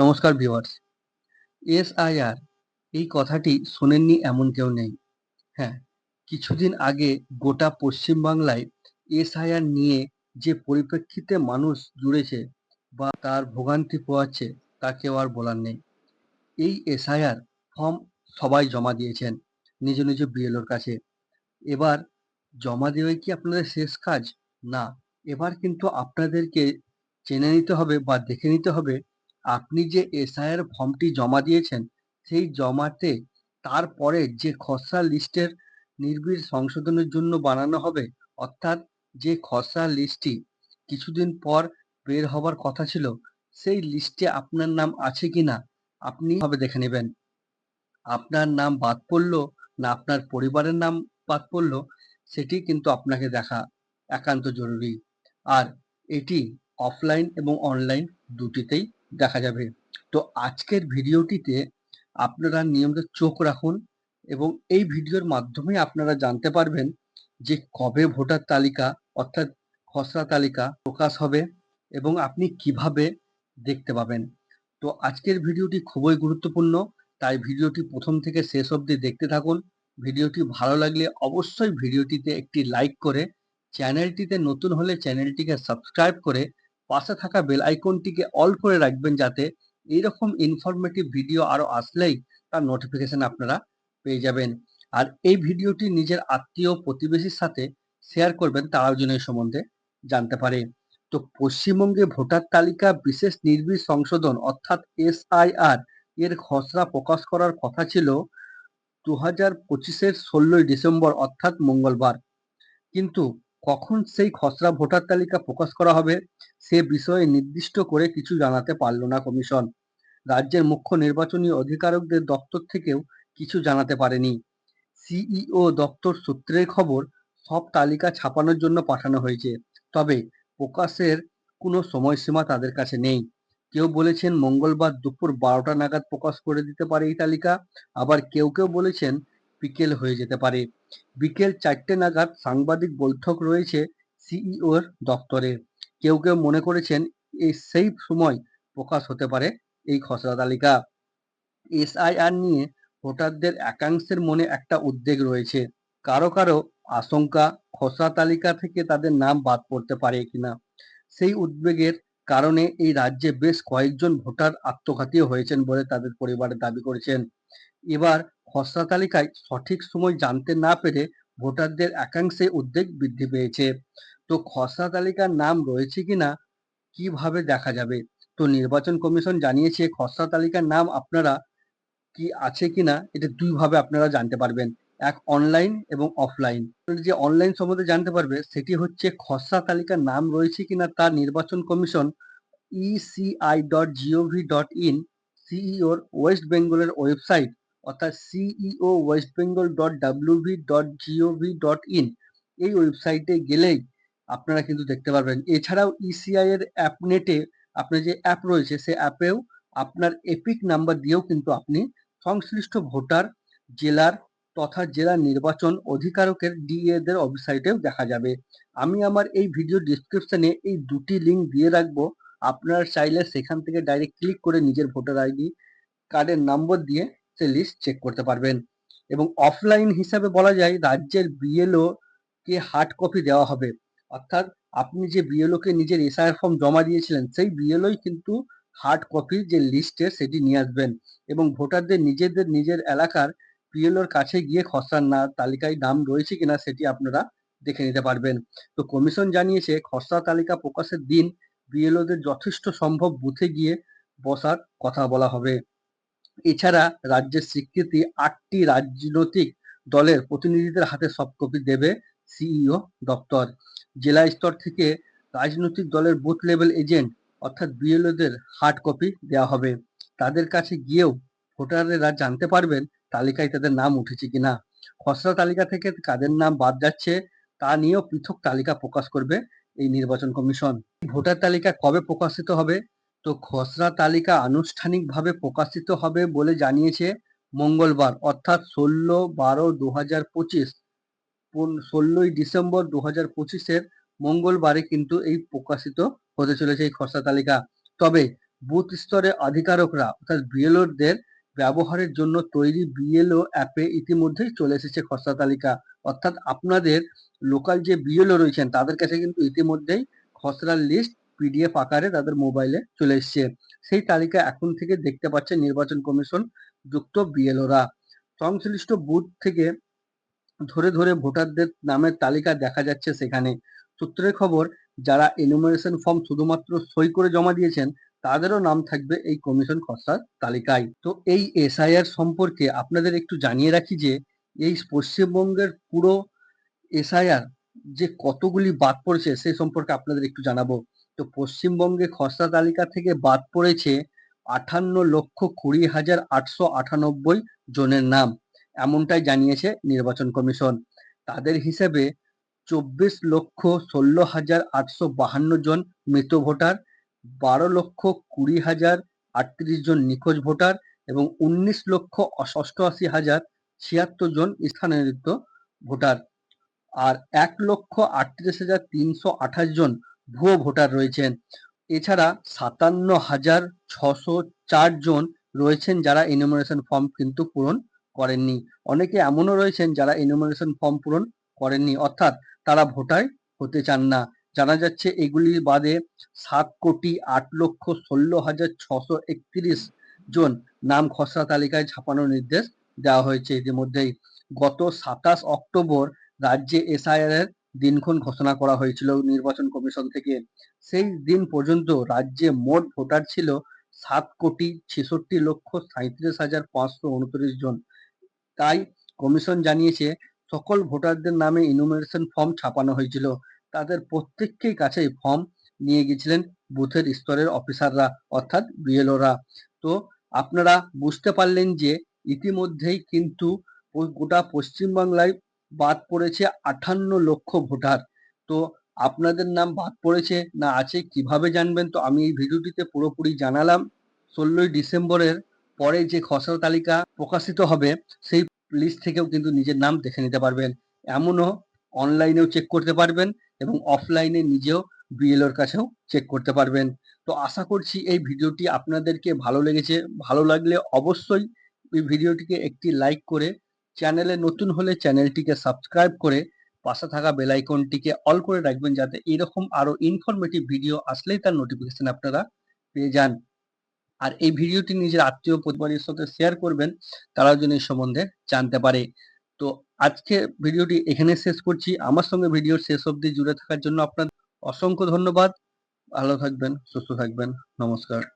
নমস্কার viewers. SIR এই কথাটি শোনেননি এমন কেউ নেই। হ্যাঁ, কিছুদিন আগে গোটা পশ্চিমবাংলায় এসআইআর নিয়ে যে পরিপ্রেক্ষিতে মানুষ জুড়েছে বা তার ভোগান্তি পোহাচ্ছে তা কেউ আর বলার নেই। এই এসআইআর ফর্ম সবাই জমা দিয়েছেন নিজ নিজ বিএলওর কাছে। এবার জমা দেওয়াই কি আপনাদের শেষ কাজ? না, এবার কিন্তু আপনাদেরকে জেনে নিতে হবে বা দেখে নিতে হবে আপনি যে এসআইআর ফর্মটি জমা দিয়েছেন সেই জমাতে তারপরে যে খসড়া লিস্টের নির্বিড় সংশোধনের জন্য বানানো হবে, অর্থাৎ যে খসড়া লিস্টটি কিছুদিন পর বের হবার কথা ছিল সেই লিস্টে আপনার নাম আছে কিনা আপনি ভাবে দেখে নেবেন। আপনার নাম বাদ পড়লো না আপনার পরিবারের নাম বাদ পড়লো সেটি কিন্তু আপনাকে দেখা একান্ত জরুরি। আর এটি অফলাইন এবং অনলাইন দুটিতেই দেখা যাবে। তো আজকের ভিডিওটিতে আপনারা নিয়মিত চোখ রাখুন এবং এই ভিডিওর মাধ্যমে আপনারা জানতে পারবেন যে কবে ভোটার তালিকা অর্থাৎ খসড়া তালিকা প্রকাশ হবে এবং আপনি কিভাবে দেখতে পাবেন। তো আজকের ভিডিওটি খুবই গুরুত্বপূর্ণ, তাই ভিডিওটি প্রথম থেকে শেষ অবধি দেখতে থাকুন। ভিডিওটি ভালো লাগলে অবশ্যই ভিডিওটিতে একটি লাইক করে চ্যানেলটিতে নতুন হলে চ্যানেলটিকে সাবস্ক্রাইব করে পাশে থাকা বেল আইকনটিকে অল করে রাখবেন, যাতে এইরকম ইনফরমেটিভ ভিডিও আরো আসলেই তার নোটিফিকেশন আপনারা পেয়ে যাবেন। আর এই ভিডিওটি নিজের আত্মীয় প্রতিবেশীর সাথে শেয়ার করবেন, তারাও যেন এই সম্বন্ধে জানতে পারে। তো পশ্চিমবঙ্গে ভোটার তালিকা বিশেষ নির্বিড় সংশোধন অর্থাৎ এসআইআর এর খসড়া প্রকাশ করার কথা ছিল 2025-এর 16ই ডিসেম্বর অর্থাৎ মঙ্গলবার। কিন্তু কখন সেই খসড়া ভোটার তালিকা প্রকাশ করা হবে সে বিষয়ে নির্দিষ্ট করে কিছু জানাতে পারল না কমিশন। রাজ্যের মুখ্য নির্বাচনী অধিকারকদের দপ্তর থেকেও কিছু জানাতে পারেনি। সিইও দপ্তর সূত্রের খবর সব তালিকা ছাপানোর জন্য পাঠানো হয়েছে, তবে প্রকাশের কোনো সময়সীমা তাদের কাছে নেই। কেউ বলেছেন মঙ্গলবার দুপুর 12টা নাগাদ প্রকাশ করে দিতে পারে এই তালিকা, আবার কেউ কেউ বলেছেন বিকেল হয়ে যেতে পারে। বিকেল 4টে নাগাদ সাংবাদিক বৈঠক রয়েছে সিইওর দপ্তরে। কেউ কেউ মনে করেছেন সেই সময় প্রকাশ হতে পারে এই খসড়া তালিকা। এসআইআর নিয়ে ভোটারদের একাংশের মনে একটা উদ্বেগ রয়েছে। কারো কারো আশঙ্কা খসড়া তালিকা থেকে তাদের নাম বাদ পড়তে পারে কিনা। সেই উদ্বেগের কারণে এই রাজ্যে বেশ কয়েকজন ভোটার আত্মঘাতীও হয়েছেন বলে তাদের পরিবারের দাবি করেছেন। এবার খসড়া তালিকায় সঠিক সময় জানতে না পেরে ভোটারদের একাংশে উদ্বেগ বৃদ্ধি পেয়েছে। তো খসড়া তালিকার নাম রয়েছে কিনা কিভাবে দেখা যাবে? তো নির্বাচন কমিশন জানিয়েছে খসড়া তালিকার নাম আপনারা কি আছে কিনা এটা দুই ভাবে আপনারা জানতে পারবেন, এক অনলাইন এবং অফলাইন। যে অনলাইন সম্বন্ধে জানতে পারবে সেটি হচ্ছে খসড়া তালিকার নাম রয়েছে কিনা তা নির্বাচন কমিশন eci.gov.in সিইওর ওয়েস্ট বেঙ্গলের ওয়েবসাইট অর্থাৎ সিইও ওয়েস্ট বেঙ্গল .wv.gov.in এই ওয়েবসাইটে গেলেই আপনারা কিন্তু দেখতে পারবেন। এছাড়াও ইসিআই এর অ্যাপনেটে আপনার যে অ্যাপ রয়েছে সে অ্যাপেও আপনার এপিক নাম্বার দিয়েও কিন্তু আপনি সংশ্লিষ্ট ভোটার জেলার তথা জেলা নির্বাচন অধিকারকের ডিএ দের ওয়েবসাইটেও দেখা যাবে। আমি আমার এই ভিডিও ডিসক্রিপশনে এই দুটি লিঙ্ক দিয়ে রাখবো, আপনারা চাইলে সেখান থেকে ডাইরেক্ট ক্লিক করে নিজের ভোটার আইডি কার্ডের নম্বর দিয়ে সে লিস্ট চেক করতে পারবেন। এবং অফলাইন হিসাবে বলা যায় রাজ্যের বিএলও কে হার্ড কপি দেওয়া হবে, অর্থাৎ আপনি যে বিএলও কে নিজের এসআইআর ফর্ম জমা দিয়েছিলেন সেই বিএলওই কিন্তু হার্ড কপি যে লিস্টের সেটি নিয়ে আসবেন এবং ভোটারদের নিজের এলাকার বিএলওর কাছে গিয়ে খসড়া তালিকায় নাম রয়েছে কিনা সেটি আপনারা দেখে নিতে পারবেন। তো কমিশন জানিয়েছে খসড়া তালিকা প্রকাশের দিন বিএলওদের যথেষ্ট সম্ভব বুথে গিয়ে বসার কথা বলা হবে। এছাড়া রাজ্যের স্বীকৃতি 8টি রাজনৈতিক দলের প্রতিনিধিদের হাতে সফট কপি দেবে সিইও দপ্তর। জেলা স্তর থেকে রাজনৈতিক দলের বুথ লেভেল এজেন্ট অর্থাৎ বিএলওদের হার্ড কপি দেওয়া হবে। তাদের কাছে গিয়েও ভোটাররা জানতে পারবেন তালিকায় তাদের নাম উঠেছে কিনা। খসড়া তালিকা থেকে কাদের নাম বাদ যাচ্ছে তা নিয়েও পৃথক তালিকা প্রকাশ করবে এই নির্বাচন কমিশন। ভোটার তালিকা কবে প্রকাশিত হবে? তো খসড়া তালিকা আনুষ্ঠানিকভাবে প্রকাশিত হবে বলে জানিয়েছে মঙ্গলবার অর্থাৎ 16/12/2025 16ই ডিসেম্বর 2025-এর মঙ্গলবারে কিন্তু এই প্রকাশিত হতে চলেছে এই খসড়া তালিকা। তবে বুথ স্তরে আধিকারিকরা অর্থাৎ বিএলওদের ব্যবহারের জন্য তৈরি বিএলও অ্যাপে ইতিমধ্যেই চলে এসেছে খসড়া তালিকা। অর্থাৎ আপনাদের লোকাল যে বিএলও রয়েছেন তাদের কাছে কিন্তু ইতিমধ্যেই খসড়ার লিস্ট পিডিএফ আকারে তাদের মোবাইলে চলে এসছে। সেই তালিকা এখন থেকে দেখতে পাচ্ছে নির্বাচন কমিশন যুক্ত বিএলওরা। সংশ্লিষ্ট বুথ থেকে ধরে ধরে ভোটারদের নামের তালিকা দেখা যাচ্ছে সেখানে। সূত্রের খবর, যারা এনুমারেশন ফর্ম শুধুমাত্র সই করে জমা দিয়েছেন তাদেরও নাম থাকবে এই কমিশন খসড়ার তালিকায়। তো এই এসআইআর সম্পর্কে আপনাদের একটু জানিয়ে রাখি যে এই পশ্চিমবঙ্গের পুরো এসআইআর যে কতগুলি বাদ পড়েছে সে সম্পর্কে আপনাদের একটু জানাবো। তো পশ্চিমবঙ্গে খসড়া তালিকা থেকে বাদ পড়েছে 58,20,898 জনের নাম, এমনটাই জানিয়েছে নির্বাচন কমিশন। তাদের হিসেবে 24,16,852 জন মৃত ভোটার, 12,20,038 জন নিখোঁজ ভোটার এবং 19,88,076 জন স্থানান্তরিত ভোটার আর 1,38,328 জন ভুয়ো ভোটার রয়েছেন। এছাড়া 57,604 জন রয়েছেন যারা এনুমারেশন ফর্ম কিন্তু পূরণ করেননি। অনেকে এমনও রয়েছেন যারা এনুমারেশন ফর্ম পূরণ করেননি, অর্থাৎ তারা ভোটার হতে চান না। জানা যাচ্ছে এগুলির বাদে 7,08,16,631 জন নাম খসড়া তালিকায় ছাপানোর নির্দেশ দেওয়া হয়েছে ইতিমধ্যেই। গত 27 অক্টোবর রাজ্যে এসআইআর এর দিনক্ষণ ঘোষণা করা হয়েছিল নির্বাচন কমিশন থেকে। সেই দিন পর্যন্ত রাজ্যে মোট ভোটার ছিল 7,66,37,529 জন। তাই কমিশন জানিয়েছে সকল ভোটারদের নামে ইনুমারেশন ফর্ম ছাপানো হয়েছিল। তাদের প্রত্যেকের কাছেই ফর্ম নিয়ে গেছিলেন বুথের স্তরের অফিসাররা অর্থাৎ বিএলওরা। তো আপনারা বুঝতে পারলেন যে ইতিমধ্যেই কিন্তু গোটা পশ্চিমবাংলায় বাদ পড়েছে 58 লক্ষ ভোটার। তো আপনাদের নাম বাদ পড়েছে না আছে কিভাবে জানবেন? তো আমি এই ভিডিওটিতে পুরোপুরি জানালাম। 16ই ডিসেম্বরের পরে যে খসড়া তালিকা প্রকাশিত হবে সেই লিস্ট থেকেও কিন্তু নিজের নাম দেখে নিতে পারবেন। এমনও অনলাইনেও চেক করতে পারবেন এবং অফলাইনে নিজেও বিএলওর কাছেও চেক করতে পারবেন। তো আশা করছি এই ভিডিওটি আপনাদেরকে ভালো লেগেছে। ভালো লাগলে অবশ্যই এই ভিডিওটিকে একটি লাইক করে, চ্যানেলে নতুন হলে চ্যানেলটিকে সাবস্ক্রাইব করে পাশে থাকা বেল আইকনটিকে অল করে রাখবেন, যাতে এরকম আরো ইনফরমেটিভ ভিডিও আসলেই তার নোটিফিকেশন আপনারা পেয়ে যান। আর এই ভিডিওটি নিজের আত্মীয় পরিবারের সাথে শেয়ার করবেন, তারাও যেন এই সম্বন্ধে জানতে পারে। তো আজকে ভিডিওটি এখানে শেষ করছি। আমার সঙ্গে ভিডিওর শেষ অবধি জুড়ে থাকার জন্য আপনার অসংখ্য ধন্যবাদ। ভালো থাকবেন, সুস্থ থাকবেন। নমস্কার।